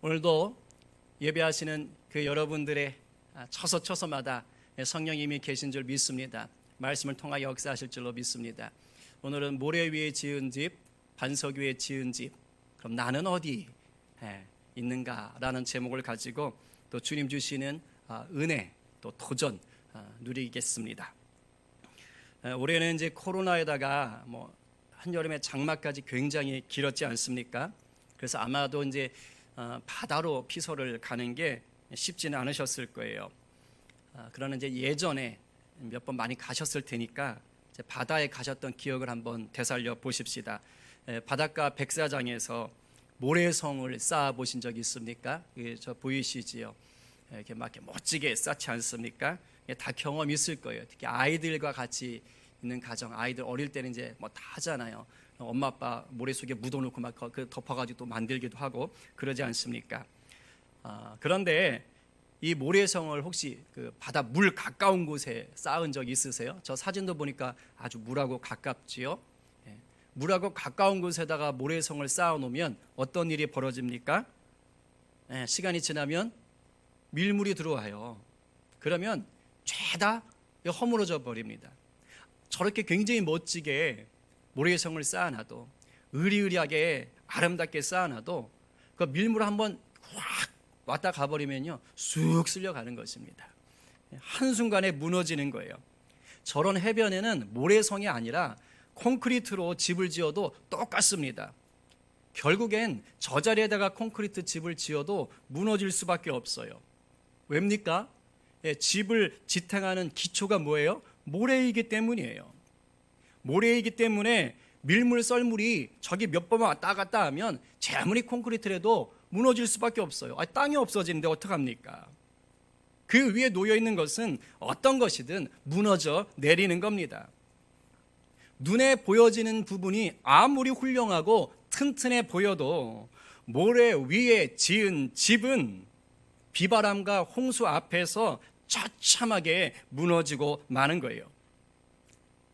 오늘도 예배하시는 그 여러분들의 처소처소마다 성령님이 계신 줄 믿습니다. 말씀을 통하여 역사하실 줄로 믿습니다. 오늘은 모래 위에 지은 집, 반석 위에 지은 집, 그럼 나는 어디 있는가라는 제목을 가지고 또 주님 주시는 은혜, 또 도전 누리겠습니다. 올해는 이제 코로나에다가 한여름에 장마까지 굉장히 길었지 않습니까? 그래서 아마도 이제 바다로 피서를 가는 게 쉽지는 않으셨을 거예요. 그러나 이제 예전에 몇 번 많이 가셨을 테니까 이제 바다에 가셨던 기억을 한번 되살려 보십시다. 바닷가 백사장에서 모래성을 쌓아 보신 적 있습니까? 저 보이시지요? 이렇게 막 이렇게 멋지게 쌓지 않습니까? 다 경험 있을 거예요. 특히 아이들과 같이 있는 가정, 아이들 어릴 때는 이제 다 하잖아요. 엄마 아빠 모래 속에 묻어놓고 막 덮어가지고 또 만들기도 하고 그러지 않습니까? 그런데 이 모래성을 혹시 그 바다 물 가까운 곳에 쌓은 적 있으세요? 저 사진도 보니까 아주 물하고 가깝지요. 물하고 가까운 곳에다가 모래성을 쌓아 놓으면 어떤 일이 벌어집니까? 시간이 지나면 밀물이 들어와요. 그러면 죄다 허물어져 버립니다. 저렇게 굉장히 멋지게 모래성을 쌓아놔도, 의리의리하게 아름답게 쌓아놔도 그 밀물 한번 확 왔다 가버리면요 쑥 쓸려가는 것입니다. 한순간에 무너지는 거예요. 저런 해변에는 모래성이 아니라 콘크리트로 집을 지어도 똑같습니다. 결국엔 저 자리에다가 콘크리트 집을 지어도 무너질 수밖에 없어요. 왜입니까? 집을 지탱하는 기초가 뭐예요? 모래이기 때문이에요. 모래이기 때문에 밀물 썰물이 저기 몇 번만 왔다 갔다 하면 제 아무리 콘크리트라도 무너질 수밖에 없어요. 땅이 없어지는데 어떡합니까? 그 위에 놓여있는 것은 어떤 것이든 무너져 내리는 겁니다. 눈에 보여지는 부분이 아무리 훌륭하고 튼튼해 보여도 모래 위에 지은 집은 비바람과 홍수 앞에서 처참하게 무너지고 마는 거예요.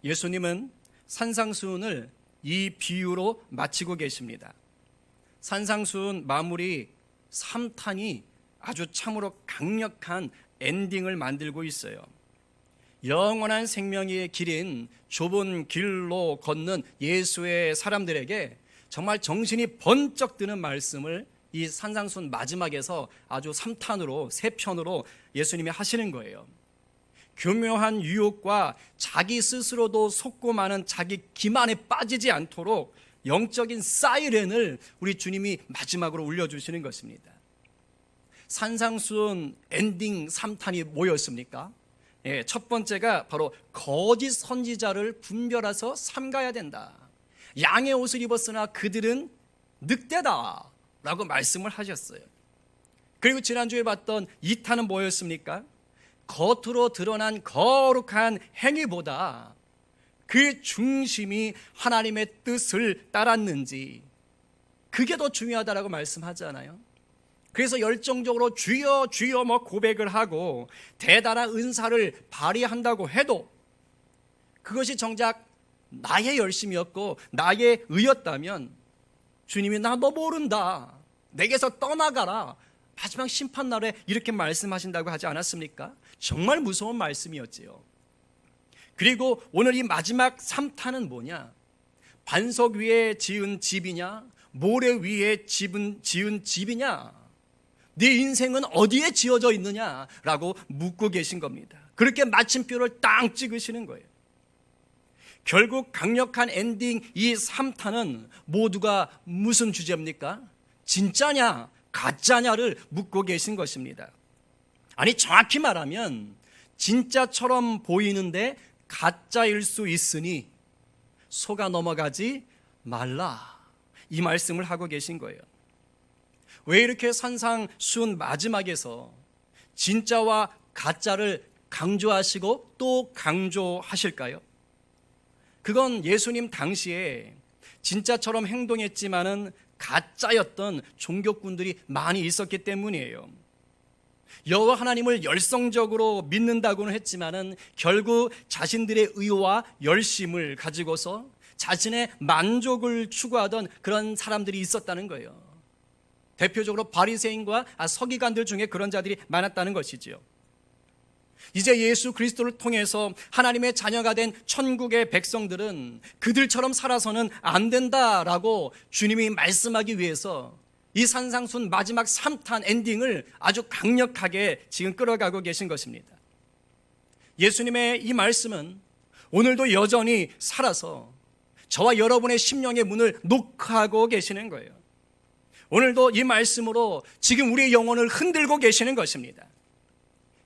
예수님은 산상수훈을 이 비유로 마치고 계십니다. 산상수훈 마무리 3탄이 아주 참으로 강력한 엔딩을 만들고 있어요. 영원한 생명의 길인 좁은 길로 걷는 예수의 사람들에게 정말 정신이 번쩍 드는 말씀을 이 산상수훈 마지막에서 아주 3탄으로 3편으로 예수님이 하시는 거예요. 교묘한 유혹과 자기 스스로도 속고 마는 자기 기만에 빠지지 않도록 영적인 사이렌을 우리 주님이 마지막으로 울려주시는 것입니다. 산상수훈 엔딩 3탄이 뭐였습니까? 첫 번째가 바로 거짓 선지자를 분별해서 삼가야 된다. 양의 옷을 입었으나 그들은 늑대다 라고 말씀을 하셨어요. 그리고 지난주에 봤던 2탄은 뭐였습니까? 겉으로 드러난 거룩한 행위보다 그 중심이 하나님의 뜻을 따랐는지 그게 더 중요하다라고 말씀하잖아요. 그래서 열정적으로 주여 주여 고백을 하고 대단한 은사를 발휘한다고 해도 그것이 정작 나의 열심이었고 나의 의였다면 주님이 나 너 모른다, 내게서 떠나가라, 마지막 심판날에 이렇게 말씀하신다고 하지 않았습니까? 정말 무서운 말씀이었지요. 그리고 오늘 이 마지막 3탄은 뭐냐? 반석 위에 지은 집이냐? 모래 위에 지은 집이냐? 네 인생은 어디에 지어져 있느냐라고 묻고 계신 겁니다. 그렇게 마침표를 땅 찍으시는 거예요. 결국 강력한 엔딩 이 3탄은 모두가 무슨 주제입니까? 진짜냐 가짜냐를 묻고 계신 것입니다. 아니 정확히 말하면 진짜처럼 보이는데 가짜일 수 있으니 속아 넘어가지 말라, 이 말씀을 하고 계신 거예요. 왜 이렇게 산상수훈 마지막에서 진짜와 가짜를 강조하시고 또 강조하실까요? 그건 예수님 당시에 진짜처럼 행동했지만은 가짜였던 종교꾼들이 많이 있었기 때문이에요. 여호와 하나님을 열성적으로 믿는다고는 했지만은 결국 자신들의 의와 열심을 가지고서 자신의 만족을 추구하던 그런 사람들이 있었다는 거예요. 대표적으로 바리새인과 서기관들 중에 그런 자들이 많았다는 것이지요. 이제 예수 그리스도를 통해서 하나님의 자녀가 된 천국의 백성들은 그들처럼 살아서는 안 된다라고 주님이 말씀하기 위해서 이 산상순 마지막 3탄 엔딩을 아주 강력하게 지금 끌어가고 계신 것입니다. 예수님의 이 말씀은 오늘도 여전히 살아서 저와 여러분의 심령의 문을 녹화하고 계시는 거예요. 오늘도 이 말씀으로 지금 우리의 영혼을 흔들고 계시는 것입니다.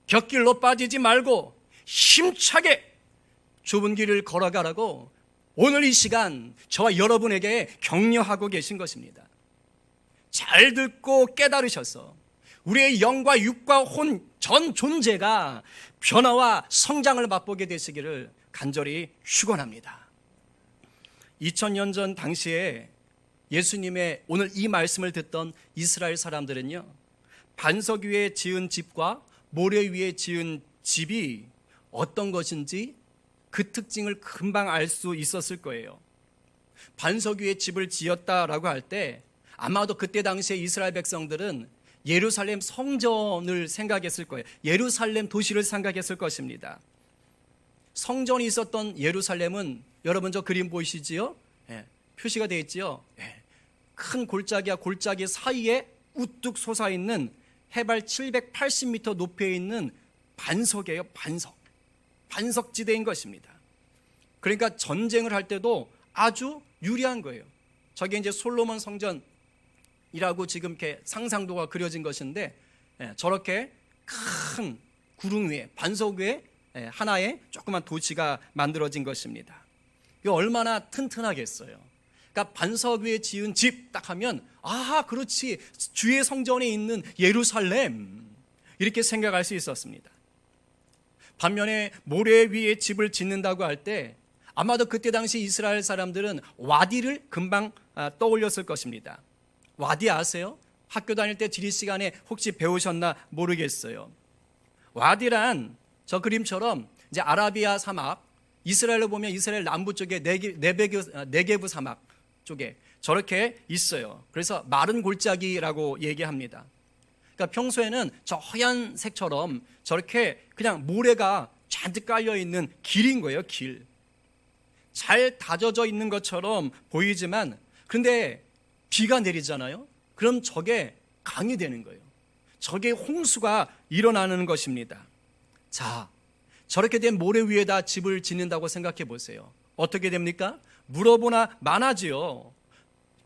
곁길로 빠지지 말고 힘차게 좁은 길을 걸어가라고 오늘 이 시간 저와 여러분에게 격려하고 계신 것입니다. 잘 듣고 깨달으셔서 우리의 영과 육과 혼 전 존재가 변화와 성장을 맛보게 되시기를 간절히 축원합니다. 2000년 전 당시에 예수님의 오늘 이 말씀을 듣던 이스라엘 사람들은요, 반석 위에 지은 집과 모래 위에 지은 집이 어떤 것인지 그 특징을 금방 알 수 있었을 거예요. 반석 위에 집을 지었다라고 할 때 아마도 그때 당시에 이스라엘 백성들은 예루살렘 성전을 생각했을 거예요. 예루살렘 도시를 생각했을 것입니다. 성전이 있었던 예루살렘은 여러분 저 그림 보이시지요? 예, 표시가 되어 있지요? 예, 큰 골짜기와 골짜기 사이에 우뚝 솟아있는 해발 780m 높이에 있는 반석이에요. 반석지대인 것입니다. 그러니까 전쟁을 할 때도 아주 유리한 거예요. 저게 이제 솔로몬 성전이라고 지금 이렇게 상상도가 그려진 것인데, 저렇게 큰 구름 위에, 반석 위에 하나의 조그만 도시가 만들어진 것입니다. 이거 얼마나 튼튼하겠어요. 그러니까 반석 위에 지은 집 딱 하면 그렇지, 주의 성전에 있는 예루살렘, 이렇게 생각할 수 있었습니다. 반면에 모래 위에 집을 짓는다고 할 때 아마도 그때 당시 이스라엘 사람들은 와디를 금방 떠올렸을 것입니다. 와디 아세요? 학교 다닐 때 지리 시간에 혹시 배우셨나 모르겠어요. 와디란 저 그림처럼 이제 아라비아 사막, 이스라엘로 보면 이스라엘 남부 쪽에 네게브 사막 쪽에 저렇게 있어요. 그래서 마른 골짜기라고 얘기합니다. 그러니까 평소에는 저 하얀색처럼 저렇게 그냥 모래가 잔뜩 깔려 있는 길인 거예요. 길. 잘 다져져 있는 것처럼 보이지만, 근데 비가 내리잖아요. 그럼 저게 강이 되는 거예요. 저게 홍수가 일어나는 것입니다. 자, 저렇게 된 모래 위에다 집을 짓는다고 생각해 보세요. 어떻게 됩니까? 물어보나 많아지요.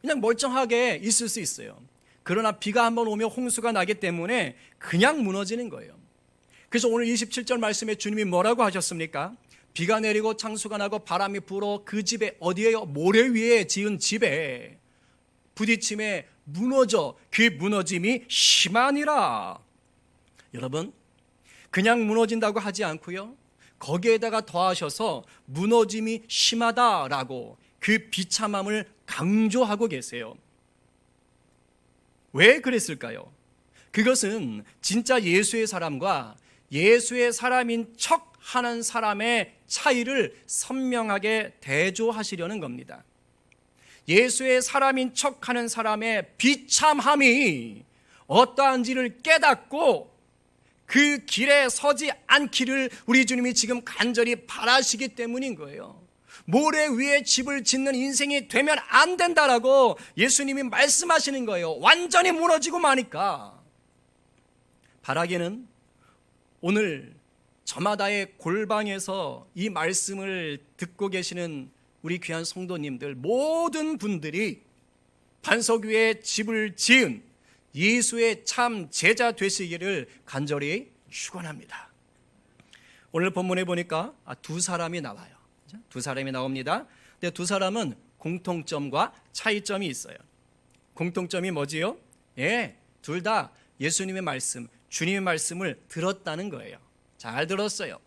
그냥 멀쩡하게 있을 수 있어요. 그러나 비가 한번 오면 홍수가 나기 때문에 그냥 무너지는 거예요. 그래서 오늘 27절 말씀에 주님이 뭐라고 하셨습니까? 비가 내리고 창수가 나고 바람이 불어 그 집에, 어디에요? 모래 위에 지은 집에 부딪힘에 무너져 그 무너짐이 심하니라. 여러분, 그냥 무너진다고 하지 않고요, 거기에다가 더하셔서 무너짐이 심하다라고 그 비참함을 강조하고 계세요. 왜 그랬을까요? 그것은 진짜 예수의 사람과 예수의 사람인 척 하는 사람의 차이를 선명하게 대조하시려는 겁니다. 예수의 사람인 척 하는 사람의 비참함이 어떠한지를 깨닫고 그 길에 서지 않기를 우리 주님이 지금 간절히 바라시기 때문인 거예요. 모래 위에 집을 짓는 인생이 되면 안 된다라고 예수님이 말씀하시는 거예요. 완전히 무너지고 마니까. 바라기는 오늘 저마다의 골방에서 이 말씀을 듣고 계시는 우리 귀한 성도님들 모든 분들이 반석 위에 집을 지은 예수의 참 제자 되시기를 간절히 축원합니다. 오늘 본문에 보니까 두 사람이 나와요. 두 사람이 나옵니다. 근데 두 사람은 공통점과 차이점이 있어요. 공통점이 뭐지요? 둘 다 예수님의 말씀, 주님의 말씀을 들었다는 거예요. 잘 들었어요.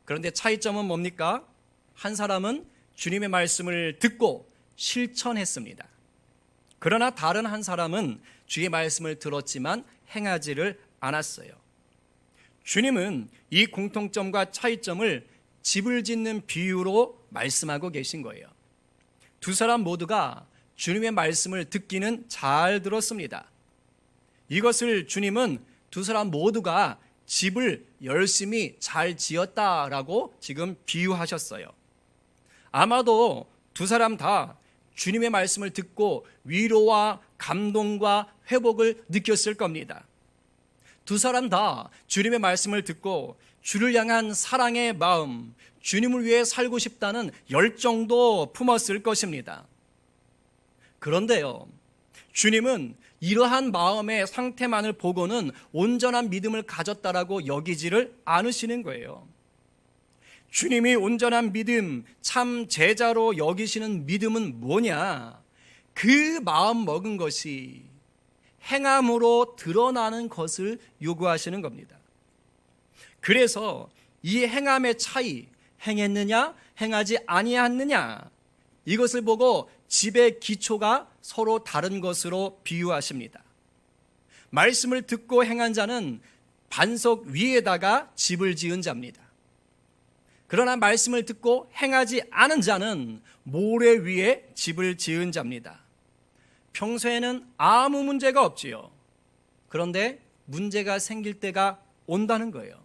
그런데 차이점은 뭡니까? 한 사람은 주님의 말씀을 듣고 실천했습니다. 그러나 다른 한 사람은 주의 말씀을 들었지만 행하지를 않았어요. 주님은 이 공통점과 차이점을 집을 짓는 비유로 말씀하고 계신 거예요. 두 사람 모두가 주님의 말씀을 듣기는 잘 들었습니다. 이것을 주님은 두 사람 모두가 집을 열심히 잘 지었다라고 지금 비유하셨어요. 아마도 두 사람 다 주님의 말씀을 듣고 위로와 감동과 회복을 느꼈을 겁니다. 두 사람 다 주님의 말씀을 듣고 주를 향한 사랑의 마음, 주님을 위해 살고 싶다는 열정도 품었을 것입니다. 그런데요, 주님은 이러한 마음의 상태만을 보고는 온전한 믿음을 가졌다라고 여기지를 않으시는 거예요. 주님이 온전한 믿음, 참 제자로 여기시는 믿음은 뭐냐? 그 마음 먹은 것이 행함으로 드러나는 것을 요구하시는 겁니다. 그래서 이 행함의 차이, 행했느냐, 행하지 아니했느냐, 이것을 보고 집의 기초가 서로 다른 것으로 비유하십니다. 말씀을 듣고 행한 자는 반석 위에다가 집을 지은 자입니다. 그러나 말씀을 듣고 행하지 않은 자는 모래 위에 집을 지은 자입니다. 평소에는 아무 문제가 없지요. 그런데 문제가 생길 때가 온다는 거예요.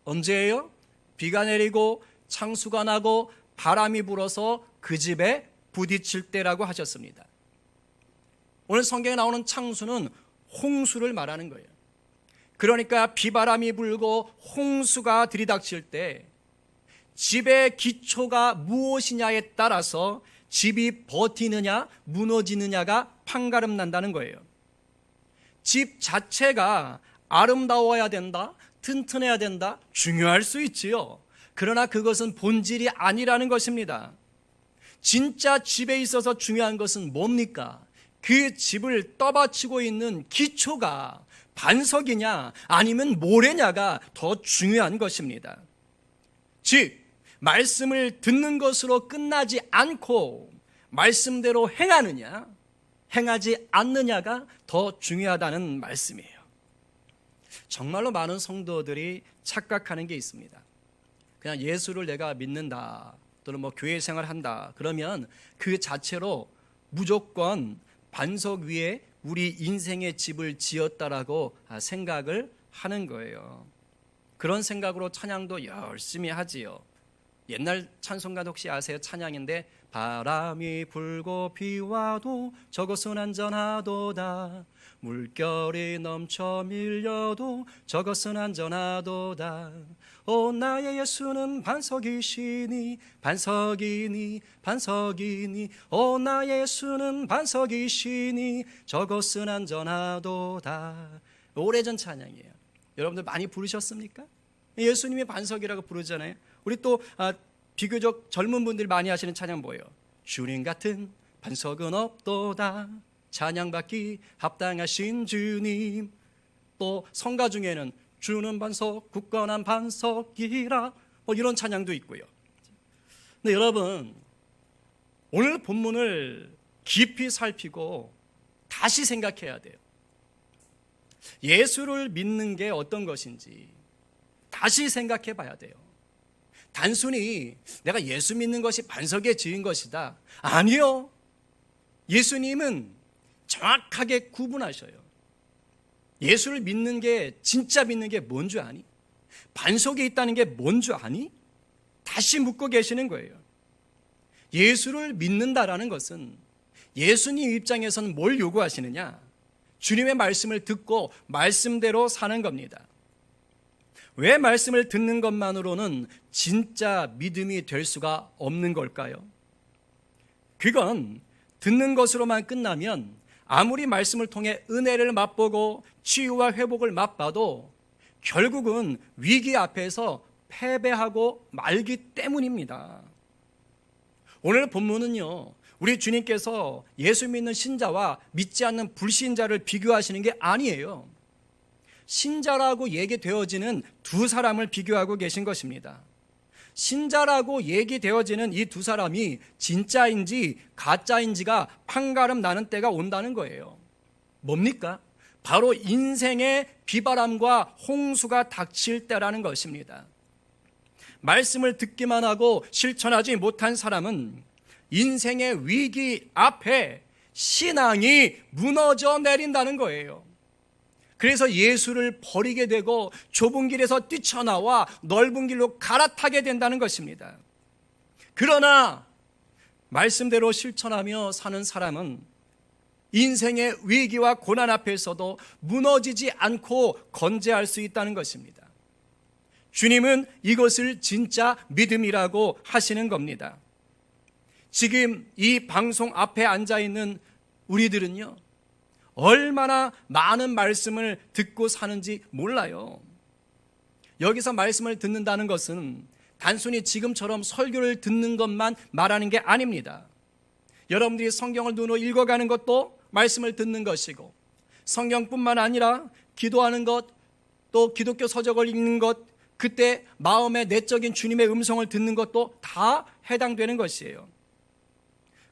언제예요? 비가 내리고 창수가 나고 바람이 불어서 그 집에 부딪힐 때라고 하셨습니다. 오늘 성경에 나오는 창수는 홍수를 말하는 거예요. 그러니까 비바람이 불고 홍수가 들이닥칠 때 집의 기초가 무엇이냐에 따라서 집이 버티느냐 무너지느냐가 판가름 난다는 거예요. 집 자체가 아름다워야 된다, 튼튼해야 된다, 중요할 수 있지요. 그러나 그것은 본질이 아니라는 것입니다. 진짜 집에 있어서 중요한 것은 뭡니까? 그 집을 떠받치고 있는 기초가 반석이냐 아니면 모래냐가 더 중요한 것입니다. 즉 말씀을 듣는 것으로 끝나지 않고 말씀대로 행하느냐 행하지 않느냐가 더 중요하다는 말씀이에요. 정말로 많은 성도들이 착각하는 게 있습니다. 그냥 예수를 내가 믿는다 또는 교회 생활한다 그러면 그 자체로 무조건 반석 위에 우리 인생의 집을 지었다라고 생각을 하는 거예요. 그런 생각으로 찬양도 열심히 하지요. 옛날 찬송가도 혹시 아세요? 찬양인데 바람이 불고 비와도 저것은 안전하도다, 물결이 넘쳐 밀려도 저것은 안전하도다, 오 나의 예수는 반석이시니 반석이니 반석이니, 오 나의 예수는 반석이시니 저것은 안전하도다. 오래전 찬양이에요. 여러분들 많이 부르셨습니까? 예수님이 반석이라고 부르잖아요. 우리 또 비교적 젊은 분들 많이 하시는 찬양 뭐예요? 주님 같은 반석은 없도다, 찬양받기 합당하신 주님. 또 성가 중에는 주는 반석 굳건한 반석이라 이런 찬양도 있고요. 근데 여러분 오늘 본문을 깊이 살피고 다시 생각해야 돼요. 예수를 믿는 게 어떤 것인지 다시 생각해 봐야 돼요. 단순히 내가 예수 믿는 것이 반석에 지은 것이다, 아니요. 예수님은 정확하게 구분하셔요. 예수를 믿는 게 진짜 믿는 게 뭔 줄 아니? 반석에 있다는 게 뭔 줄 아니? 다시 묻고 계시는 거예요. 예수를 믿는다라는 것은 예수님 입장에서는 뭘 요구하시느냐? 주님의 말씀을 듣고 말씀대로 사는 겁니다. 왜 말씀을 듣는 것만으로는 진짜 믿음이 될 수가 없는 걸까요? 그건 듣는 것으로만 끝나면 아무리 말씀을 통해 은혜를 맛보고 치유와 회복을 맛봐도 결국은 위기 앞에서 패배하고 말기 때문입니다. 오늘 본문은요, 우리 주님께서 예수 믿는 신자와 믿지 않는 불신자를 비교하시는 게 아니에요. 신자라고 얘기되어지는 두 사람을 비교하고 계신 것입니다. 신자라고 얘기되어지는 이 두 사람이 진짜인지 가짜인지가 판가름 나는 때가 온다는 거예요. 뭡니까? 바로 인생의 비바람과 홍수가 닥칠 때라는 것입니다. 말씀을 듣기만 하고 실천하지 못한 사람은 인생의 위기 앞에 신앙이 무너져 내린다는 거예요. 그래서 예수를 버리게 되고 좁은 길에서 뛰쳐나와 넓은 길로 갈아타게 된다는 것입니다. 그러나 말씀대로 실천하며 사는 사람은 인생의 위기와 고난 앞에서도 무너지지 않고 건재할 수 있다는 것입니다. 주님은 이것을 진짜 믿음이라고 하시는 겁니다. 지금 이 방송 앞에 앉아있는 우리들은요, 얼마나 많은 말씀을 듣고 사는지 몰라요. 여기서 말씀을 듣는다는 것은 단순히 지금처럼 설교를 듣는 것만 말하는 게 아닙니다. 여러분들이 성경을 눈으로 읽어가는 것도 말씀을 듣는 것이고, 성경뿐만 아니라 기도하는 것, 또 기독교 서적을 읽는 것, 그때 마음의 내적인 주님의 음성을 듣는 것도 다 해당되는 것이에요.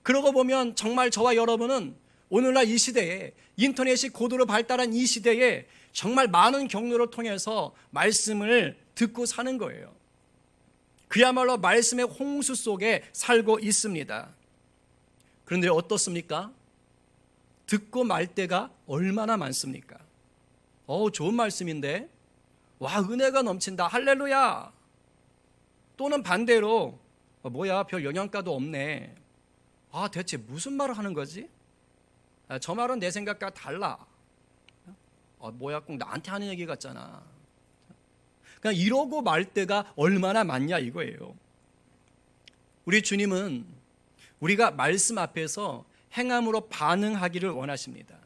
그러고 보면 정말 저와 여러분은 오늘날 이 시대에, 인터넷이 고도로 발달한 이 시대에 정말 많은 경로를 통해서 말씀을 듣고 사는 거예요. 그야말로 말씀의 홍수 속에 살고 있습니다. 그런데 어떻습니까? 듣고 말 때가 얼마나 많습니까? 좋은 말씀인데, 와, 은혜가 넘친다, 할렐루야. 또는 반대로, 뭐야, 별 영양가도 없네. 대체 무슨 말을 하는 거지? 저 말은 내 생각과 달라. 뭐야, 꼭 나한테 하는 얘기 같잖아. 그냥 이러고 말 때가 얼마나 많냐 이거예요. 우리 주님은 우리가 말씀 앞에서 행함으로 반응하기를 원하십니다.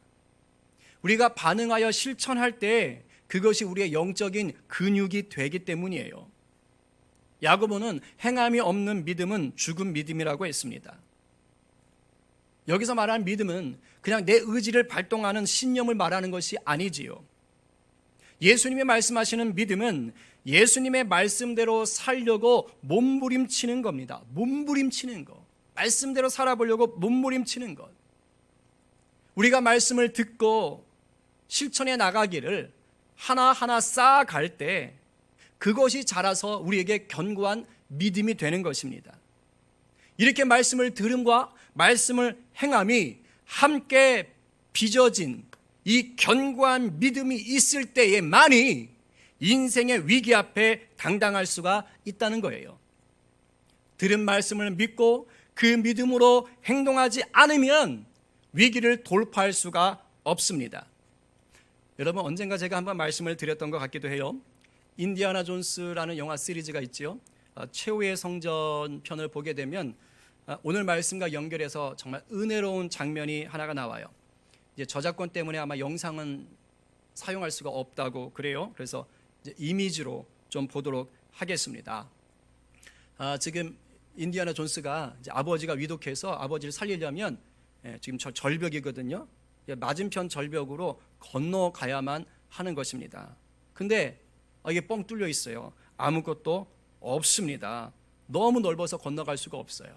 우리가 반응하여 실천할 때 그것이 우리의 영적인 근육이 되기 때문이에요. 야고보는 행함이 없는 믿음은 죽은 믿음이라고 했습니다. 여기서 말하는 믿음은 그냥 내 의지를 발동하는 신념을 말하는 것이 아니지요. 예수님이 말씀하시는 믿음은 예수님의 말씀대로 살려고 몸부림치는 겁니다. 몸부림치는 것. 말씀대로 살아보려고 몸부림치는 것. 우리가 말씀을 듣고 실천해 나가기를 하나하나 쌓아갈 때 그것이 자라서 우리에게 견고한 믿음이 되는 것입니다. 이렇게 말씀을 들음과 말씀을 행함이 함께 빚어진 이 견고한 믿음이 있을 때에만이 인생의 위기 앞에 당당할 수가 있다는 거예요. 들은 말씀을 믿고 그 믿음으로 행동하지 않으면 위기를 돌파할 수가 없습니다. 여러분, 언젠가 제가 한번 말씀을 드렸던 것 같기도 해요. 인디아나 존스라는 영화 시리즈가 있죠. 최후의 성전 편을 보게 되면 오늘 말씀과 연결해서 정말 은혜로운 장면이 하나가 나와요. 이제 저작권 때문에 아마 영상은 사용할 수가 없다고 그래요. 그래서 이제 이미지로 좀 보도록 하겠습니다. 지금 인디아나 존스가 이제 아버지가 위독해서 아버지를 살리려면 지금 저 절벽이거든요. 맞은편 절벽으로 건너가야만 하는 것입니다. 근데 이게 뻥 뚫려 있어요. 아무것도 없습니다. 너무 넓어서 건너갈 수가 없어요.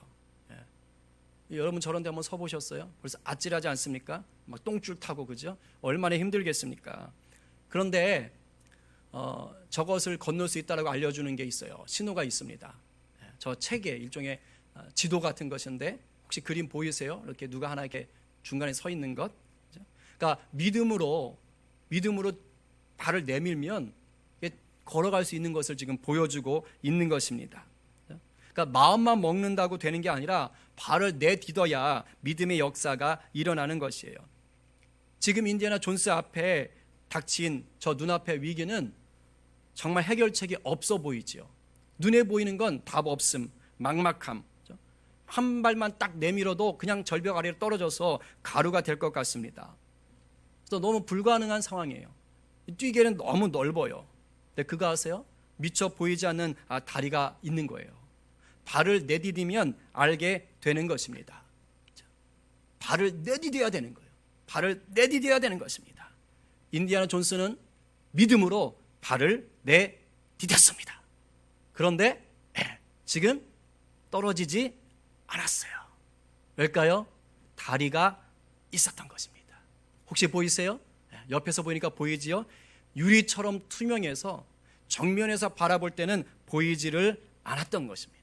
여러분 저런 데 한번 서보셨어요? 벌써 아찔하지 않습니까? 막 똥줄 타고, 그죠? 얼마나 힘들겠습니까? 그런데 저것을 건널 수 있다고 알려주는 게 있어요. 신호가 있습니다. 저 책에 일종의 지도 같은 것인데 혹시 그림 보이세요? 이렇게 누가 하나 이렇게 중간에 서 있는 것. 그러니까 믿음으로 발을 내밀면 걸어갈 수 있는 것을 지금 보여주고 있는 것입니다. 그러니까 마음만 먹는다고 되는 게 아니라 발을 내딛어야 믿음의 역사가 일어나는 것이에요. 지금 인디아나 존스 앞에 닥친 저 눈앞의 위기는 정말 해결책이 없어 보이지요. 눈에 보이는 건 답 없음, 막막함. 한 발만 딱 내밀어도 그냥 절벽 아래로 떨어져서 가루가 될 것 같습니다. 그래서 너무 불가능한 상황이에요. 뛰기에는 너무 넓어요. 근데 그거 아세요? 미처 보이지 않는 다리가 있는 거예요. 발을 내디디면 알게 되는 것입니다. 발을 내디뎌야 되는 거예요. 발을 내디뎌야 되는 것입니다. 인디아나 존스는 믿음으로 발을 내디뎠습니다. 그런데 지금 떨어지지 않았어요. 왜일까요? 다리가 있었던 것입니다. 혹시 보이세요? 옆에서 보니까 보이지요? 유리처럼 투명해서 정면에서 바라볼 때는 보이지를 않았던 것입니다.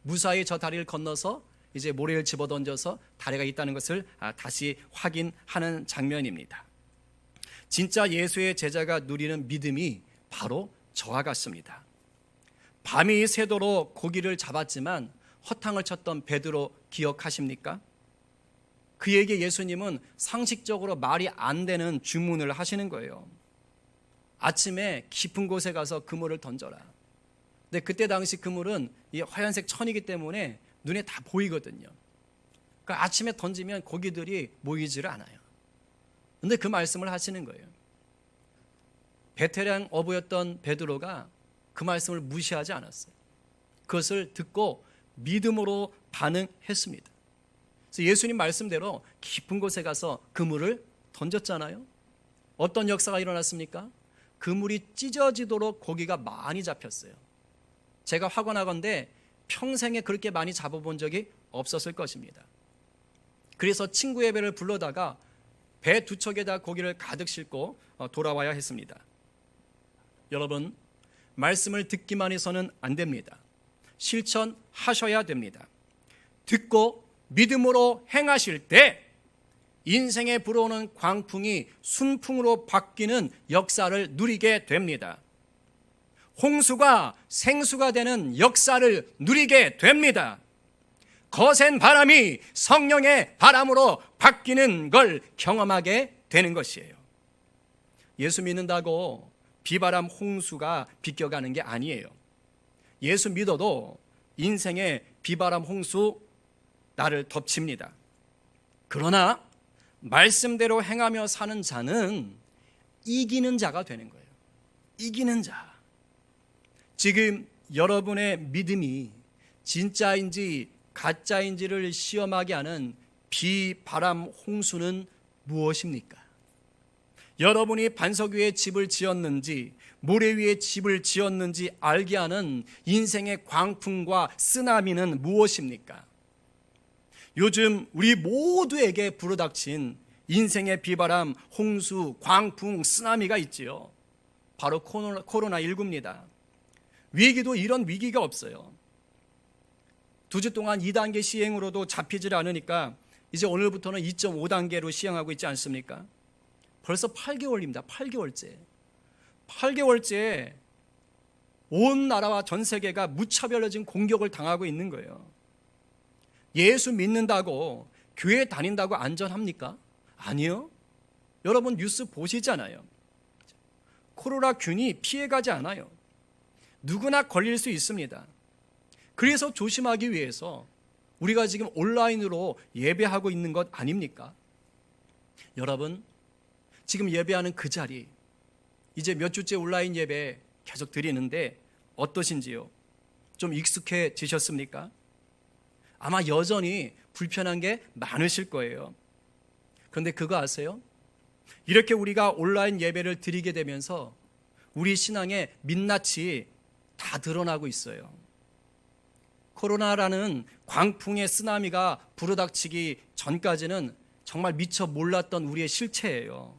무사히 저 다리를 건너서 이제 모래를 집어던져서 다리가 있다는 것을 다시 확인하는 장면입니다. 진짜 예수의 제자가 누리는 믿음이 바로 저와 같습니다. 밤이 새도록 고기를 잡았지만 허탕을 쳤던 베드로 기억하십니까? 그에게 예수님은 상식적으로 말이 안 되는 주문을 하시는 거예요. 아침에 깊은 곳에 가서 그물을 던져라. 근데 그때 당시 그물은 이 하얀색 천이기 때문에 눈에 다 보이거든요. 그러니까 아침에 던지면 고기들이 모이지를 않아요. 근데 그 말씀을 하시는 거예요. 베테랑 어부였던 베드로가 그 말씀을 무시하지 않았어요. 그것을 듣고 믿음으로 반응했습니다. 그래서 예수님 말씀대로 깊은 곳에 가서 그물을 던졌잖아요. 어떤 역사가 일어났습니까? 그물이 찢어지도록 고기가 많이 잡혔어요. 제가 확언하건대 평생에 그렇게 많이 잡아본 적이 없었을 것입니다. 그래서 친구의 배를 불러다가 배 두 척에다 고기를 가득 싣고 돌아와야 했습니다. 여러분, 말씀을 듣기만 해서는 안 됩니다. 실천하셔야 됩니다. 듣고 믿음으로 행하실 때 인생에 불어오는 광풍이 순풍으로 바뀌는 역사를 누리게 됩니다. 홍수가 생수가 되는 역사를 누리게 됩니다. 거센 바람이 성령의 바람으로 바뀌는 걸 경험하게 되는 것이에요. 예수 믿는다고 비바람 홍수가 비껴가는 게 아니에요. 예수 믿어도 인생의 비바람 홍수 나를 덮칩니다. 그러나 말씀대로 행하며 사는 자는 이기는 자가 되는 거예요. 이기는 자. 지금 여러분의 믿음이 진짜인지 가짜인지를 시험하게 하는 비바람 홍수는 무엇입니까? 여러분이 반석 위에 집을 지었는지 모래 위에 집을 지었는지 알게 하는 인생의 광풍과 쓰나미는 무엇입니까? 요즘 우리 모두에게 불어닥친 인생의 비바람, 홍수, 광풍, 쓰나미가 있지요. 바로 코로나19입니다. 위기도 이런 위기가 없어요. 2주 동안 2단계 시행으로도 잡히질 않으니까 이제 오늘부터는 2.5단계로 시행하고 있지 않습니까? 벌써 8개월입니다. 8개월째. 8개월째 온 나라와 전 세계가 무차별적인 공격을 당하고 있는 거예요. 예수 믿는다고 교회 다닌다고 안전합니까? 아니요. 여러분 뉴스 보시잖아요. 코로나균이 피해가지 않아요. 누구나 걸릴 수 있습니다. 그래서 조심하기 위해서 우리가 지금 온라인으로 예배하고 있는 것 아닙니까? 여러분, 지금 예배하는 그 자리, 이제 몇 주째 온라인 예배 계속 드리는데 어떠신지요? 좀 익숙해지셨습니까? 아마 여전히 불편한 게 많으실 거예요. 그런데 그거 아세요? 이렇게 우리가 온라인 예배를 드리게 되면서 우리 신앙의 민낯이 다 드러나고 있어요. 코로나라는 광풍의 쓰나미가 불어닥치기 전까지는 정말 미처 몰랐던 우리의 실체예요.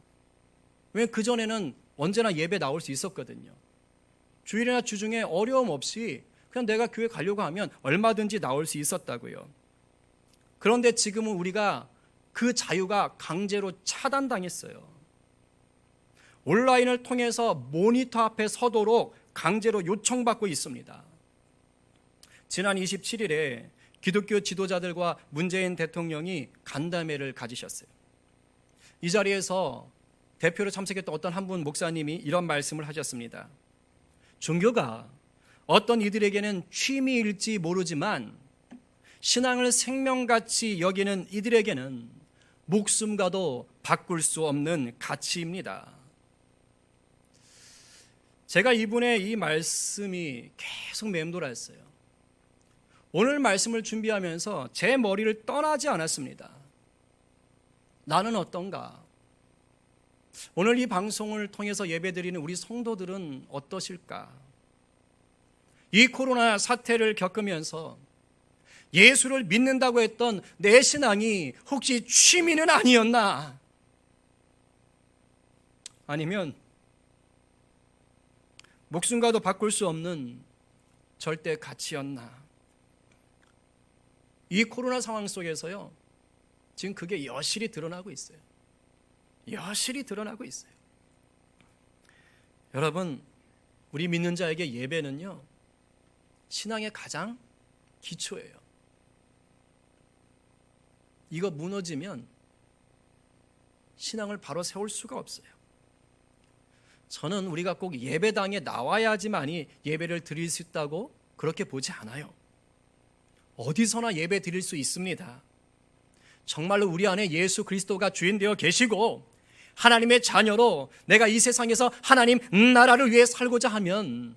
왜냐하면 그전에는 언제나 예배 나올 수 있었거든요. 주일이나 주중에 어려움 없이 그냥 내가 교회 가려고 하면 얼마든지 나올 수 있었다고요. 그런데 지금은 우리가 그 자유가 강제로 차단당했어요. 온라인을 통해서 모니터 앞에 서도록 강제로 요청받고 있습니다. 지난 27일에 기독교 지도자들과 문재인 대통령이 간담회를 가지셨어요. 이 자리에서 대표로 참석했던 어떤 한 분 목사님이 이런 말씀을 하셨습니다. 종교가 어떤 이들에게는 취미일지 모르지만 신앙을 생명같이 여기는 이들에게는 목숨과도 바꿀 수 없는 가치입니다. 제가 이분의 이 말씀이 계속 맴돌았어요. 오늘 말씀을 준비하면서 제 머리를 떠나지 않았습니다. 나는 어떤가? 오늘 이 방송을 통해서 예배드리는 우리 성도들은 어떠실까? 이 코로나 사태를 겪으면서 예수를 믿는다고 했던 내 신앙이 혹시 취미는 아니었나? 아니면 목숨과도 바꿀 수 없는 절대 가치였나? 이 코로나 상황 속에서요, 지금 그게 여실히 드러나고 있어요. 여실히 드러나고 있어요. 여러분, 우리 믿는 자에게 예배는요, 신앙의 가장 기초예요. 이거 무너지면 신앙을 바로 세울 수가 없어요. 저는 우리가 꼭 예배당에 나와야지만이 예배를 드릴 수 있다고 그렇게 보지 않아요. 어디서나 예배 드릴 수 있습니다. 정말로 우리 안에 예수 그리스도가 주인 되어 계시고 하나님의 자녀로 내가 이 세상에서 하나님 나라를 위해 살고자 하면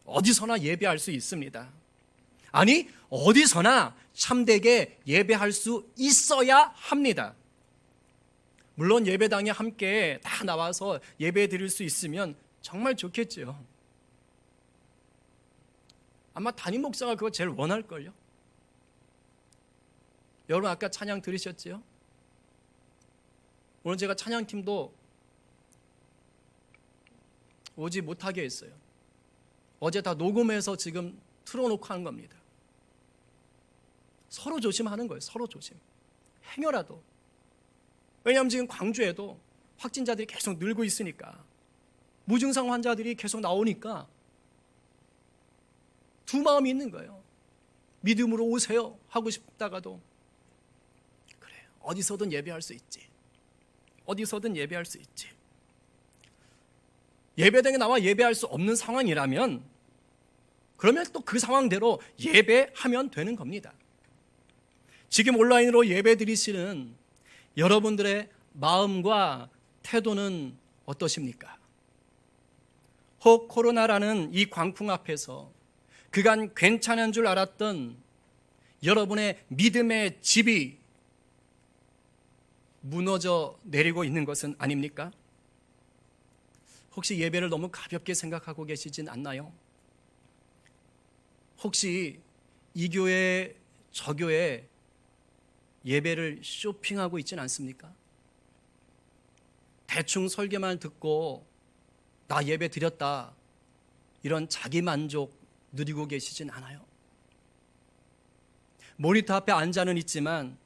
어디서나 예배할 수 있습니다. 아니, 어디서나 참되게 예배할 수 있어야 합니다. 물론 예배당에 함께 다 나와서 예배 드릴 수 있으면 정말 좋겠죠. 아마 담임 목사가 그거 제일 원할걸요. 여러분, 아까 찬양 들으셨죠? 오늘 제가 찬양팀도 오지 못하게 했어요. 어제 다 녹음해서 지금 틀어놓고 하는 겁니다. 서로 조심하는 거예요. 서로 조심. 행여라도. 왜냐하면 지금 광주에도 확진자들이 계속 늘고 있으니까, 무증상 환자들이 계속 나오니까 두 마음이 있는 거예요. 믿음으로 오세요 하고 싶다가도 그래, 어디서든 예배할 수 있지. 어디서든 예배할 수 있지. 예배당에 나와 예배할 수 없는 상황이라면 그러면 또 그 상황대로 예배하면 되는 겁니다. 지금 온라인으로 예배 드리시는 여러분들의 마음과 태도는 어떠십니까? 혹 코로나라는 이 광풍 앞에서 그간 괜찮은 줄 알았던 여러분의 믿음의 집이 무너져 내리고 있는 것은 아닙니까? 혹시 예배를 너무 가볍게 생각하고 계시진 않나요? 혹시 이 교회, 저 교회 예배를 쇼핑하고 있진 않습니까? 대충 설교만 듣고 나 예배 드렸다, 이런 자기 만족 누리고 계시진 않아요? 모니터 앞에 앉아는 있지만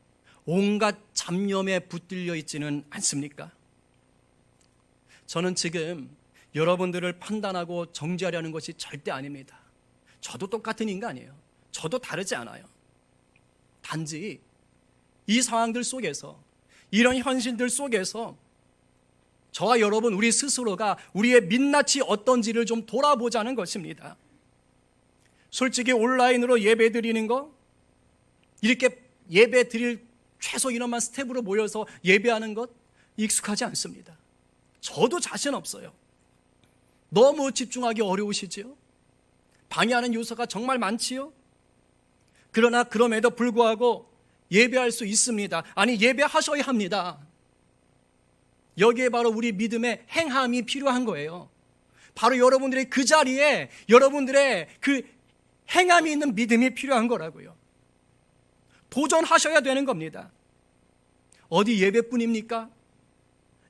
온갖 잡념에 붙들려 있지는 않습니까? 저는 지금 여러분들을 판단하고 정죄하려는 것이 절대 아닙니다. 저도 똑같은 인간이에요. 저도 다르지 않아요. 단지 이 상황들 속에서, 이런 현실들 속에서 저와 여러분, 우리 스스로가 우리의 민낯이 어떤지를 좀 돌아보자는 것입니다. 솔직히 온라인으로 예배 드리는 거, 이렇게 예배 드릴 최소 인원만 스텝으로 모여서 예배하는 것 익숙하지 않습니다. 저도 자신 없어요. 너무 집중하기 어려우시지요? 방해하는 요소가 정말 많지요? 그러나 그럼에도 불구하고 예배할 수 있습니다. 아니, 예배하셔야 합니다. 여기에 바로 우리 믿음의 행함이 필요한 거예요. 바로 여러분들의 그 자리에 여러분들의 그 행함이 있는 믿음이 필요한 거라고요. 도전하셔야 되는 겁니다. 어디 예배뿐입니까?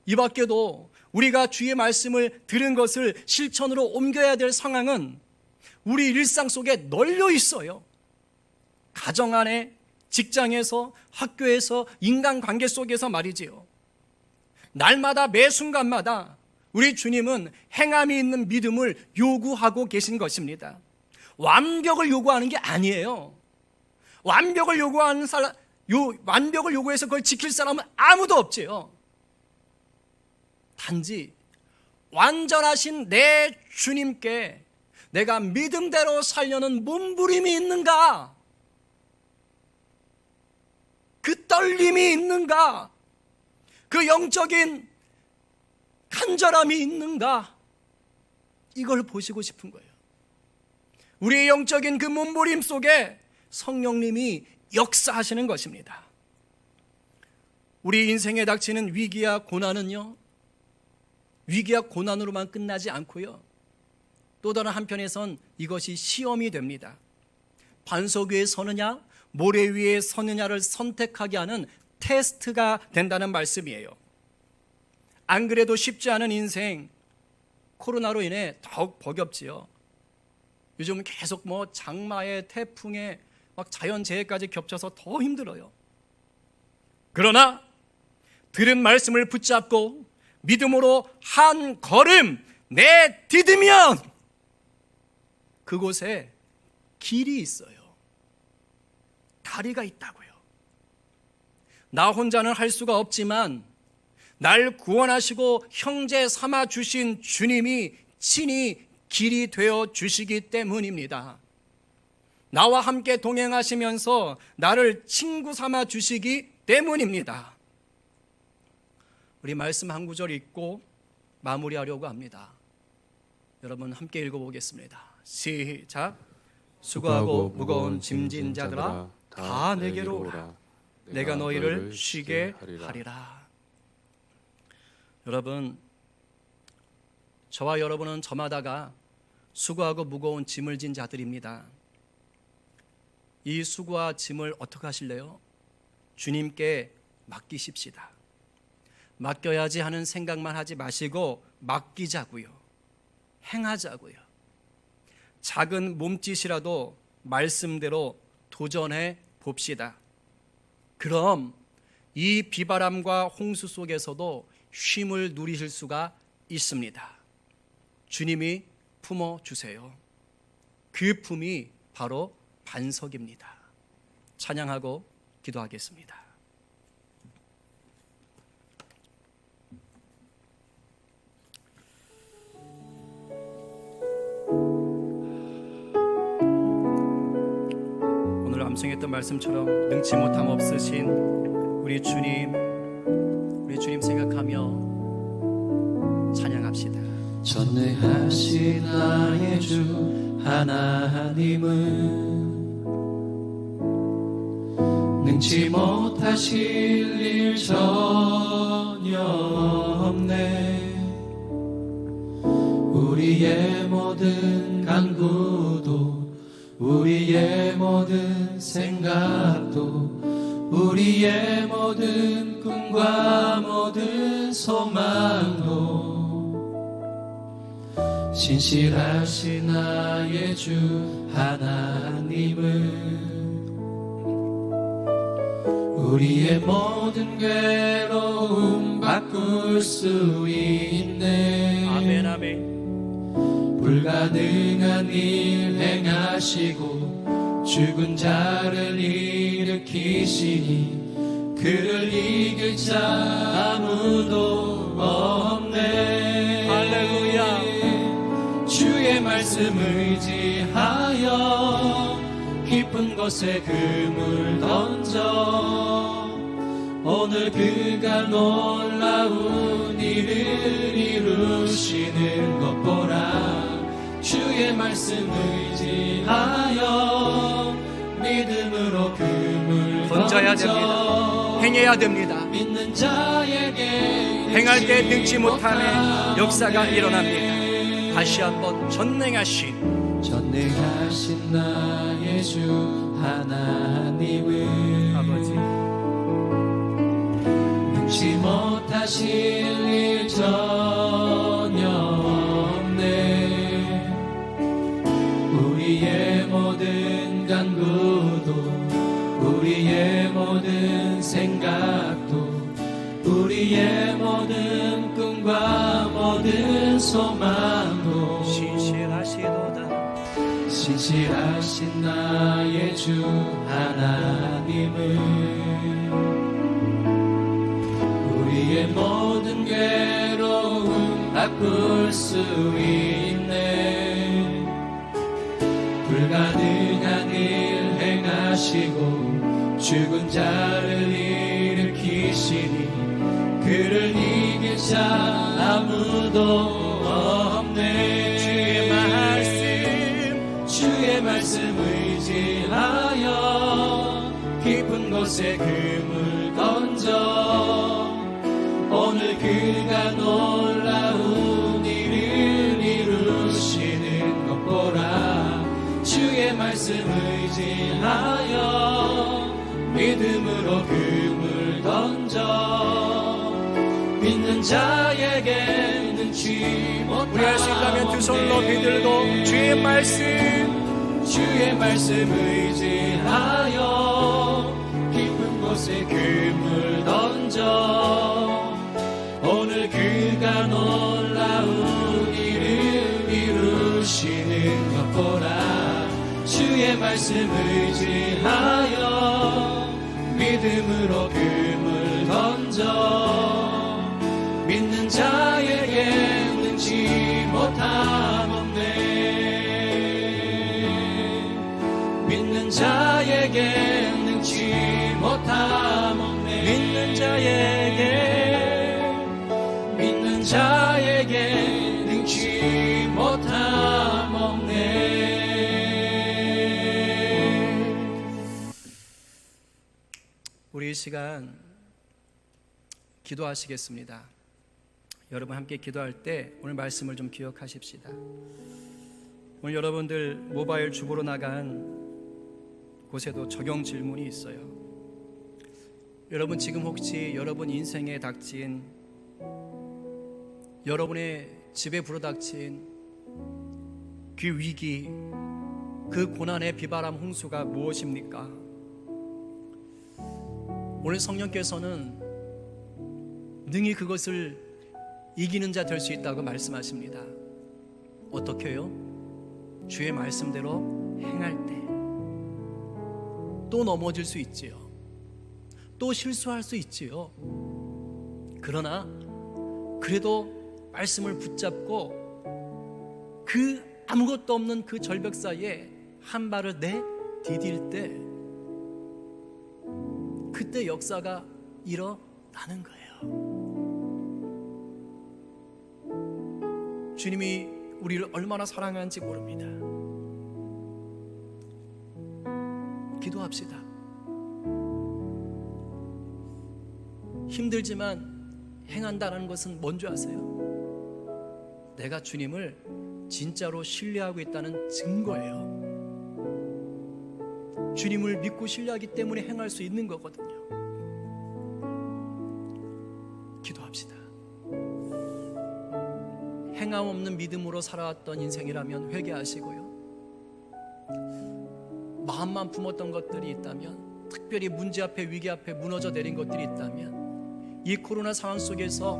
이 밖에도 우리가 주의 말씀을 들은 것을 실천으로 옮겨야 될 상황은 우리 일상 속에 널려 있어요. 가정 안에, 직장에서, 학교에서, 인간관계 속에서 말이지요. 날마다 매 순간마다 우리 주님은 행함이 있는 믿음을 요구하고 계신 것입니다. 완벽을 요구하는 게 아니에요. 완벽을 요구하는 사람, 완벽을 요구해서 그걸 지킬 사람은 아무도 없지요. 단지 완전하신 내 주님께 내가 믿음대로 살려는 몸부림이 있는가? 그 떨림이 있는가? 그 영적인 간절함이 있는가? 이걸 보시고 싶은 거예요. 우리의 영적인 그 몸부림 속에 성령님이 역사하시는 것입니다. 우리 인생에 닥치는 위기와 고난은요, 위기와 고난으로만 끝나지 않고요, 또 다른 한편에선 이것이 시험이 됩니다. 반석 위에 서느냐, 모래 위에 서느냐를 선택하게 하는 테스트가 된다는 말씀이에요. 안 그래도 쉽지 않은 인생, 코로나로 인해 더욱 버겁지요. 요즘은 계속 장마에, 태풍에 막 자연재해까지 겹쳐서 더 힘들어요. 그러나 들은 말씀을 붙잡고 믿음으로 한 걸음 내딛으면 그곳에 길이 있어요. 다리가 있다고요. 나 혼자는 할 수가 없지만 날 구원하시고 형제 삼아 주신 주님이 친히 길이 되어 주시기 때문입니다. 나와 함께 동행하시면서 나를 친구 삼아 주시기 때문입니다. 우리 말씀 한 구절 읽고 마무리하려고 합니다. 여러분 함께 읽어보겠습니다. 시작. 수고하고 무거운 짐진 자들아 다 내게로 오라. 내가 너희를 쉬게 하리라. 여러분, 저와 여러분은 저마다가 수고하고 무거운 짐을 진 자들입니다. 이 수고와 짐을 어떻게 하실래요? 주님께 맡기십시다. 맡겨야지 하는 생각만 하지 마시고 맡기자고요. 행하자고요. 작은 몸짓이라도 말씀대로 도전해 봅시다. 그럼 이 비바람과 홍수 속에서도 쉼을 누리실 수가 있습니다. 주님이 품어주세요. 그 품이 바로 반석입니다. 찬양하고 기도하겠습니다. 오늘 암송했던 말씀처럼 능치 못함 없으신 우리 주님 생각하며 찬양합시다. 전능하신 나의 주 하나님은 능치 못하실 일 전혀 없네. 우리의 모든 간구도 우리의 모든 생각도 우리의 모든 꿈과 모든 소망도 신실하신 나의 주 하나님은 우리의 모든 괴로움 바꿀 수 있네. 아멘 아멘. 불가능한 일 행하시고 죽은 자를 일으키시니 그를 이길 자 아무도 없네. 할렐루야. 주의 말씀 의지하여 깊은 곳에 그물 던져 오늘 그가 놀라운 일을 이루시는 것 보라. 주의 말씀 의지하여 믿음으로 그물 던져야 던져 됩니다. 행해야 됩니다. 믿는 자에게 행할 때 능치 못함의 역사가 일어납니다. 다시 한번 전능하신 나의 주 하나님은 아버지, 능치 못하실 일 전혀 없네. 우리의 모든 간구도 우리의 모든 생각도 우리의 모든 꿈과 모든 소망도 신실하시도다. 신실하신 나의 주 하나님은 우리의 모든 괴로움 바꿀 수 있네. 불가능한 일 행하시고 죽은 자를 일으키시니 그를 이길 자 아무도 없네. 주의 말씀 의지하여 깊은 곳에 그물 던져 오늘 그가 놀라운 일을 이루시는 것 보라. 주의 말씀 의지하여 믿음으로 그물 던져 믿는 자에게 능치 못함 우리 할 수 있다면 두 손 높이 들고 주의 말씀 의지하여 깊은 곳에 그물 던져 오늘 그가 놀라운 일을 말씀 의지하여 믿음으로 금을 던져 믿는 자에게 능치 못함 없네. 믿는 자에게 능치 못함 없네. 믿는 자에게 능치 못함 없네. 우리 이 시간 기도하시겠습니다. 여러분 함께 기도할 때 오늘 말씀을 좀 기억하십시다. 오늘 여러분들 모바일 주보로 나간 곳에도 적용 질문이 있어요. 여러분 지금 혹시 여러분 인생에 닥친, 여러분의 집에 불어닥친 그 위기, 그 고난의 비바람 홍수가 무엇입니까? 오늘 성령께서는 능히 그것을 이기는 자 될 수 있다고 말씀하십니다. 어떻게요? 주의 말씀대로 행할 때 또 넘어질 수 있지요. 또 실수할 수 있지요. 그러나 그래도 말씀을 붙잡고 그 아무것도 없는 그 절벽 사이에 한 발을 내디딜 때 그때 역사가 일어나는 거예요. 주님이 우리를 얼마나 사랑하는지 모릅니다. 기도합시다. 힘들지만 행한다는 것은 뭔지 아세요? 내가 주님을 진짜로 신뢰하고 있다는 증거예요. 주님을 믿고 신뢰하기 때문에 행할 수 있는 거거든요. 기도합시다. 행함 없는 믿음으로 살아왔던 인생이라면 회개하시고요. 마음만 품었던 것들이 있다면, 특별히 문제 앞에 위기 앞에 무너져 내린 것들이 있다면, 이 코로나 상황 속에서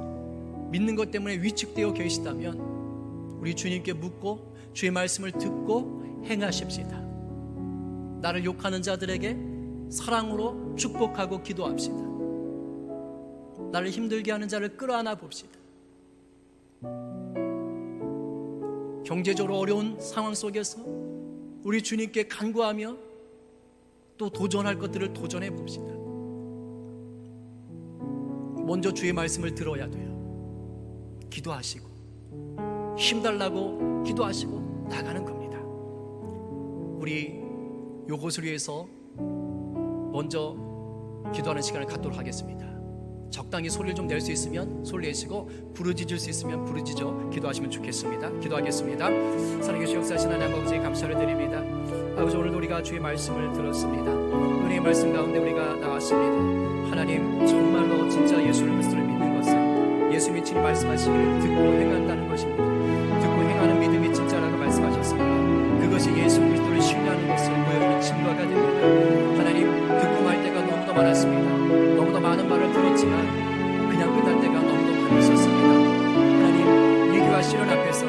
믿는 것 때문에 위축되어 계시다면 우리 주님께 묻고 주의 말씀을 듣고 행하십시다. 나를 욕하는 자들에게 사랑으로 축복하고 기도합시다. 나를 힘들게 하는 자를 끌어안아 봅시다. 경제적으로 어려운 상황 속에서 우리 주님께 간구하며 또 도전할 것들을 도전해 봅시다. 먼저 주의 말씀을 들어야 돼요. 기도하시고 힘달라고 기도하시고 나가는 겁니다. 우리 요것을 위해서 먼저 기도하는 시간을 갖도록 하겠습니다. 적당히 소리를 좀 낼 수 있으면 소리 내시고 부르짖을 수 있으면 부르짖어 기도하시면 좋겠습니다. 기도하겠습니다. 살아계신 역사하신 하나님 아버지 감사를 드립니다. 아버지, 오늘도 우리가 주의 말씀을 들었습니다. 은혜의 말씀 가운데 우리가 나왔습니다. 하나님, 정말로 진짜 예수를 그리스도를 믿는 것은 예수님이 친히 말씀하시기를 듣고 행한다는 것입니다. 듣고 행하는 믿음이 진짜라고 말씀하셨습니다. 그것이 예수 그리스도를 신뢰하는 것을 보여주는 증거가 됩니다. 하나님, 듣고 말 때가 너무도 많았습니다. 너무도 많은 말을 들었지만 그냥 끝날 때가 너무도 많이 있었습니다. 하나님, 위기와 시련 앞에서,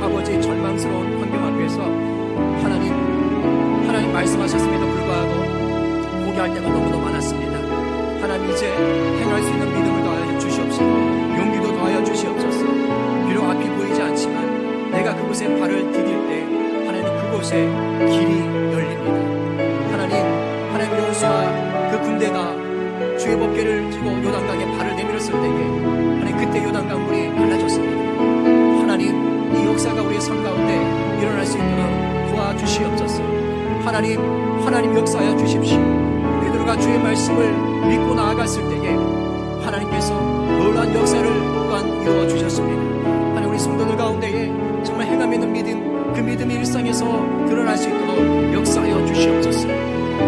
아버지 절망스러운 환경 앞에서 하나님 말씀하셨음에도 불구하고 포기할 때가 너무도 많았습니다. 하나님, 이제 행할 수 있는 믿음을 더하여 주시옵시고 용기도 더하여 주시옵소서. 비록 앞이 보이지 않지만 내가 그곳에 발을 디딜 때 하나님 그곳에 길이 열립니다. 하나님 여호수아 그 군대가 주의 법궤를 쥐고 요단강에 발을 내밀었을 때에 하나님 그때 요단강 물이 갈라졌습니다. 하나님, 이 역사가 우리의 삶 가운데 일어날 수 있도록 도와주시옵소서. 하나님 역사하여 주십시오. 베드로가 주의 말씀을 믿고 나아갔을 때에 하나님께서 놀라운 역사를 또한 이루어 주셨습니다. 하나님, 우리 성도들 가운데에 정말 행함 있는 믿음, 그 믿음이 일상에서 드러날 수 있도록 역사하여 주시옵소서.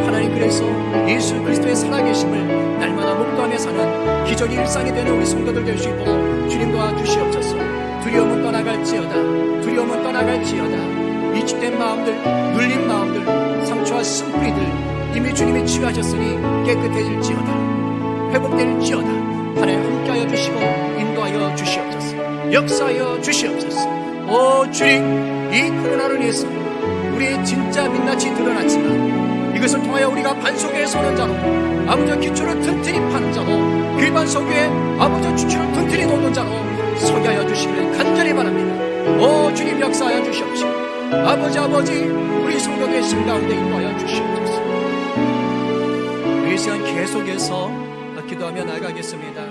하나님, 그래서 예수 그리스도의 살아계심을 날마다 목도하며 사는 기적이 일상이 되는 우리 성도들 될 수 있도록 주님 도와주시옵소서. 두려움은 떠나갈지어다. 위축된 마음들, 눌린 마음들, 상처와 쓴뿌리들 이미 주님이 치유하셨으니 깨끗해질지어다. 회복될지어다. 하나님 함께하여 주시고 인도하여 주시옵소서. 역사하여 주시옵소서. 오 주님, 이 코로나를 위해서 우리의 진짜 민낯이 드러났지만 이것을 통하여 우리가 반석 위에 서는 자로 아버지 기초를 튼튼히 파는 자로 그 반석 위에 아버지 주추를 튼튼히 놓는 자로 서게 하여 주시기를 간절히 바랍니다. 오 주님 역사하여 주시옵시고 아버지 우리 성도들의 심 가운데 인도하여 주시옵소서. 이 시간 계속해서 기도하며 나아가겠습니다.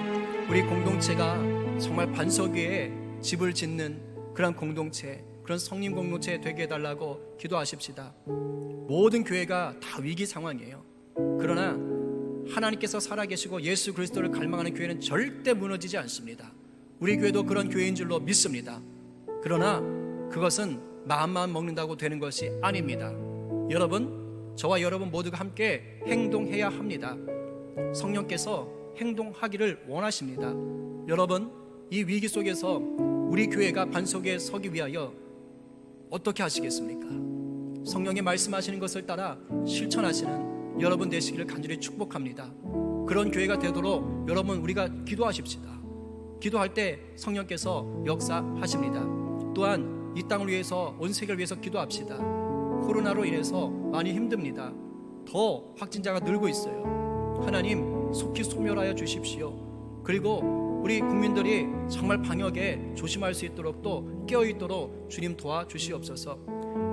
우리 공동체가 정말 반석 위에 집을 짓는 그런 공동체, 그런 성림 공동체 되게 해달라고 기도하십시다. 모든 교회가 다 위기 상황이에요. 그러나 하나님께서 살아계시고 예수 그리스도를 갈망하는 교회는 절대 무너지지 않습니다. 우리 교회도 그런 교회인 줄로 믿습니다. 그러나 그것은 마음만 먹는다고 되는 것이 아닙니다. 여러분, 저와 여러분 모두가 함께 행동해야 합니다. 성령께서 행동하기를 원하십니다. 여러분, 이 위기 속에서 우리 교회가 반석에 서기 위하여 어떻게 하시겠습니까? 성령의 말씀하시는 것을 따라 실천하시는 여러분 되시기를 간절히 축복합니다. 그런 교회가 되도록 여러분 우리가 기도하십시다. 기도할 때 성령께서 역사하십니다. 또한 이 땅을 위해서, 온 세계를 위해서 기도합시다. 코로나로 인해서 많이 힘듭니다. 더 확진자가 늘고 있어요. 하나님 속히 소멸하여 주십시오. 그리고 우리 국민들이 정말 방역에 조심할 수 있도록 또 깨어있도록 주님 도와주시옵소서.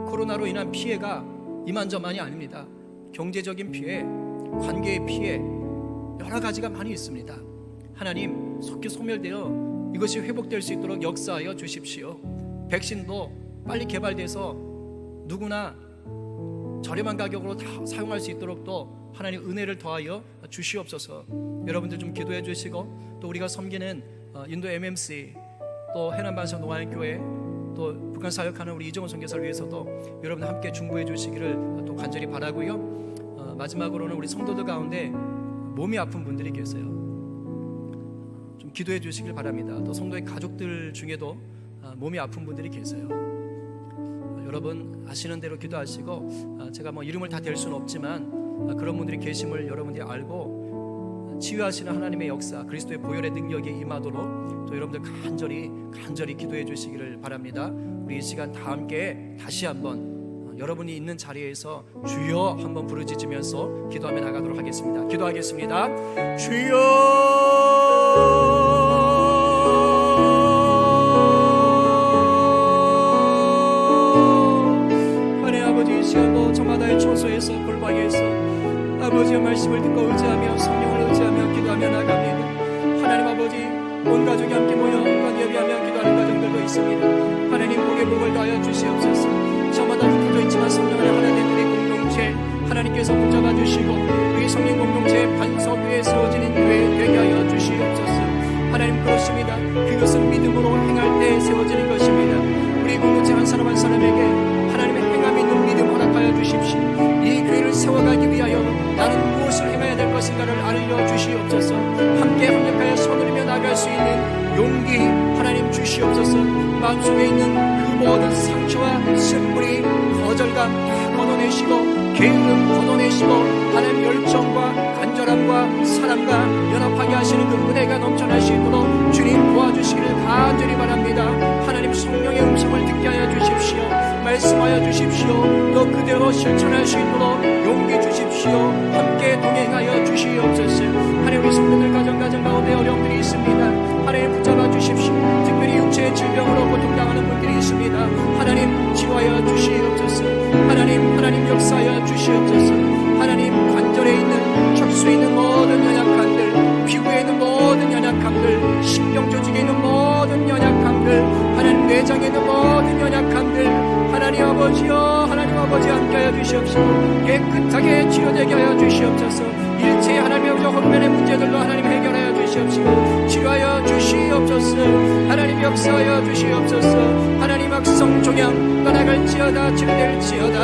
코로나로 인한 피해가 이만저만이 아닙니다. 경제적인 피해, 관계의 피해, 여러 가지가 많이 있습니다. 하나님 속히 소멸되어 이것이 회복될 수 있도록 역사하여 주십시오. 백신도 빨리 개발돼서 누구나 저렴한 가격으로 다 사용할 수 있도록 또 하나님 은혜를 더하여 주시옵소서. 여러분들 좀 기도해 주시고, 또 우리가 섬기는 인도 MMC, 또 해남반석 노아인교회, 또 북한 사역하는 우리 이정훈 선교사를 위해서도 여러분 함께 중보해 주시기를 또 간절히 바라고요. 마지막으로는 우리 성도들 가운데 몸이 아픈 분들이 계세요. 좀 기도해 주시길 바랍니다. 또 성도의 가족들 중에도 몸이 아픈 분들이 계세요. 여러분 아시는 대로 기도하시고, 제가 뭐 이름을 다 댈 수는 없지만 그런 분들이 계심을 여러분들이 알고 치유하시는 하나님의 역사, 그리스도의 보혈의 능력이 임하도록 또 여러분들 간절히 기도해 주시기를 바랍니다. 우리 이 시간 다 함께 다시 한번 여러분이 있는 자리에서 주여 한번 부르짖으면서 기도하며 나가도록 하겠습니다. 기도하겠습니다. 주여, 저마다의 초소에서 골방에서 아버지의 말씀을 듣고 의지하며 성령을 의지하며 기도하며 나갑니다. 하나님 아버지, 온 가족이 함께 모여 예배하며 기도하는 가정들도 있습니다. 하나님 복의 복을 다하여 주시옵소서. 저마다 흩어져 있지만 성령 안에 하나 된 우리 공동체 하나님께서 붙잡아 주시고 우리 성령 공동체의 반석 위에 세워지는 교회 되게 하여 주시옵소서. 하나님 그렇습니다. 그것은 믿음으로 행할 때 세워지는 것입니다. 우리 공동체 한 사람 한 사람에게 하나님의 행함 있는 믿음 허락하여 주십시오. 이 교회를 세워가기 위하여 나는 무엇을 행해야 될 것인가를 알려주시옵소서. 함께 협력하여 손을 나갈 수 있는 용기 하나님 주시옵소서. 마음속에 있는 그 모든 상처와 쓴뿌리, 거절감 다 걷어내시고 게으름 걷어내시고 하나님 열정과 간절함과 사랑과 연합하게 하시는 그 은혜가 넘쳐날 수 있도록 주님 도와주시기를 간절히 바랍니다. 하나님 성령의 음성을 듣게 하여 주십시오. 말씀하여 주십시오. 또 그대로 실천할 수 있도록 용기 주십시오. 함께 동행하여 주시옵소서. 하나님 우리 성도들 가정 가운데 어려움들이 있습니다. 하나님 붙잡아 주십시오. 특별히 육체의 질병으로 고통당하는 분들이 있습니다. 하나님 치유하여 주시옵소서. 하나님 역사하여 주시옵소서. 하나님 관절에 있는 척수에 있는 모든 연약함들, 피부에 있는 모든 연약함들, 신경조직에 있는 모든 연약함들, 하나님 내장에 있는 모든 연약함들, 하나님 아버지 함께하여 주시옵시고 깨끗하게 치료되게 하여 주시옵소서. 일체의 하나님의 혼면의 문제들로 하나님 해결하여 주시옵시고 치료하여 주시옵소서. 하나님 역사하여 주시옵소서. 하나님 악성 종양 떠나갈지어다 치료될지어다.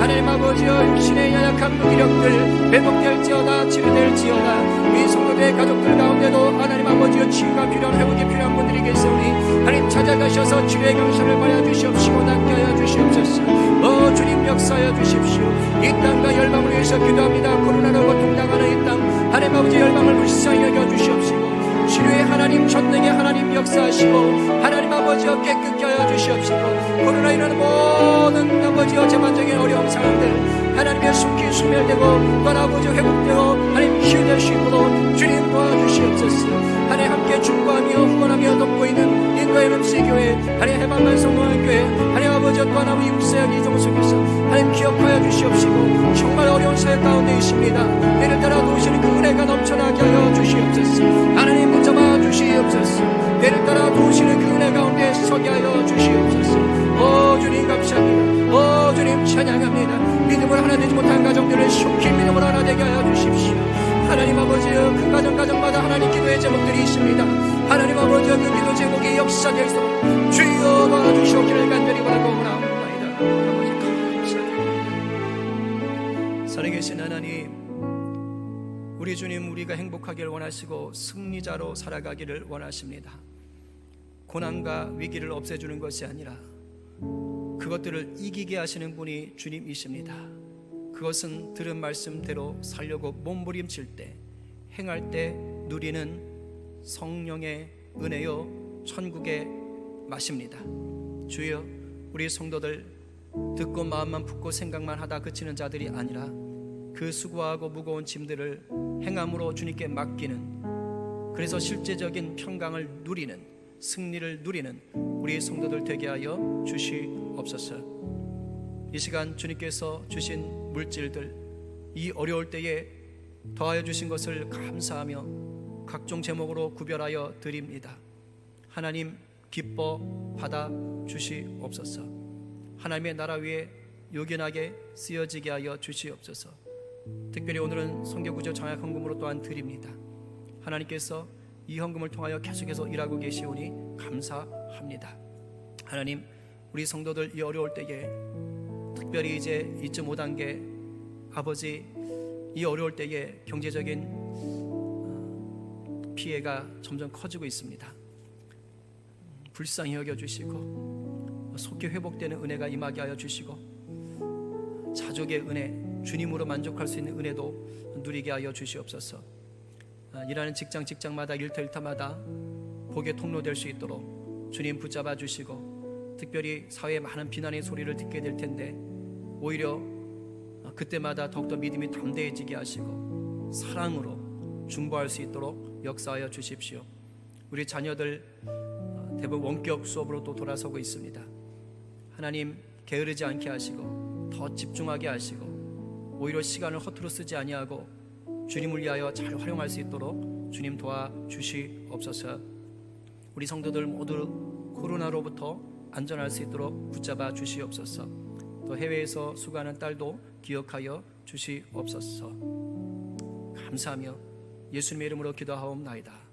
하나님 아버지여 육신의 연약한 무기력들 회복될지어다 치료될지어다. 우리 성도들의 가족들 가운데도 하나님 아버지여 치유가 필요한 회복이 필요한 분들이 계시오니 하나님 찾아가셔서 치료의 경선을 받아 주시옵시고 낫게 하여 주시옵소서. 주님 역사하여 주십시오. 이 땅과 열방을 위해서 기도합니다. 코로나로 고통당하는 이 땅 하나님 아버지 열방을 불쌍히 여겨 주시옵시고 치료의 하나님 전능의 하나님 역사하시고 하나님 아버지여 깨끗게 하여 주시옵시고 코로나 인한 모든 아버지와 재반적인 어려운 상황들 하나님의 속히 소멸되고 또 아버지 회복되고 하나님 치유될 수 있도록 주님 도와주시옵소서. 하나님 함께 축복하며 후원하며 돕고 있는 인도의 MC교회 하나님 해방만 성공교회 하나님 아버지 또 아버지 육사역 이정석에서 하나님 기억하여 주시옵시고 정말 어려운 사역 가운데 있습니다. 때를 따라 도우시는 그 은혜가 넘쳐나게 하여 주시옵소서. 하나님 붙잡아 주시옵소서. 때를 따라 도우시는 그 은혜 가운데 서게 하여 주시옵소서. 오 주님 감사합니다. 오 주님 찬양합니다. 믿음으로 하나 되지 못한 가정들을 속히 믿음으로 하나 되게 하여 주십시오. 하나님 아버지여 그 가정마다 하나님 기도의 제목들이 있습니다. 하나님 아버지여 그 기도 제목이 역사될 수 주여 도와주시옵기를 간절히 바라고 원하옵나이다. 아버지 감사드립니다. 살아계신 하나님, 우리 주님 우리가 행복하기를 원하시고 승리자로 살아가기를 원하십니다. 고난과 위기를 없애주는 것이 아니라 그것들을 이기게 하시는 분이 주님이십니다. 그것은 들은 말씀대로 살려고 몸부림칠 때, 행할 때 누리는 성령의 은혜요 천국의 맛입니다. 주여, 우리 성도들 듣고 마음만 품고 생각만 하다 그치는 자들이 아니라 그 수고하고 무거운 짐들을 행함으로 주님께 맡기는, 그래서 실제적인 평강을 누리는, 승리를 누리는 우리 성도들 되게 하여 주시옵소서. 이 시간 주님께서 주신 물질들, 이 어려울 때에 더하여 주신 것을 감사하며 각종 제목으로 구별하여 드립니다. 하나님 기뻐 받아 주시옵소서. 하나님의 나라 위에 요긴하게 쓰여지게 하여 주시옵소서. 특별히 오늘은 선교구조 장학 헌금으로 또한 드립니다. 하나님께서 이 헌금을 통하여 계속해서 일하고 계시오니 감사합니다. 하나님, 우리 성도들 이 어려울 때에 특별히 이제 2.5단계 아버지 이 어려울 때에 경제적인 피해가 점점 커지고 있습니다. 불쌍히 여겨주시고 속히 회복되는 은혜가 임하게 하여 주시고 자족의 은혜, 주님으로 만족할 수 있는 은혜도 누리게 하여 주시옵소서. 일하는 직장마다 일터마다 복의 통로 될 수 있도록 주님 붙잡아 주시고, 특별히 사회에 많은 비난의 소리를 듣게 될 텐데 오히려 그때마다 더욱더 믿음이 담대해지게 하시고 사랑으로 중보할 수 있도록 역사하여 주십시오. 우리 자녀들 대부분 원격 수업으로 또 돌아서고 있습니다. 하나님 게으르지 않게 하시고 더 집중하게 하시고 오히려 시간을 허투루 쓰지 아니하고 주님을 위하여 잘 활용할 수 있도록 주님 도와주시옵소서. 우리 성도들 모두 코로나로부터 안전할 수 있도록 붙잡아 주시옵소서. 또 해외에서 수고하는 딸도 기억하여 주시옵소서. 감사하며 예수님의 이름으로 기도하옵나이다.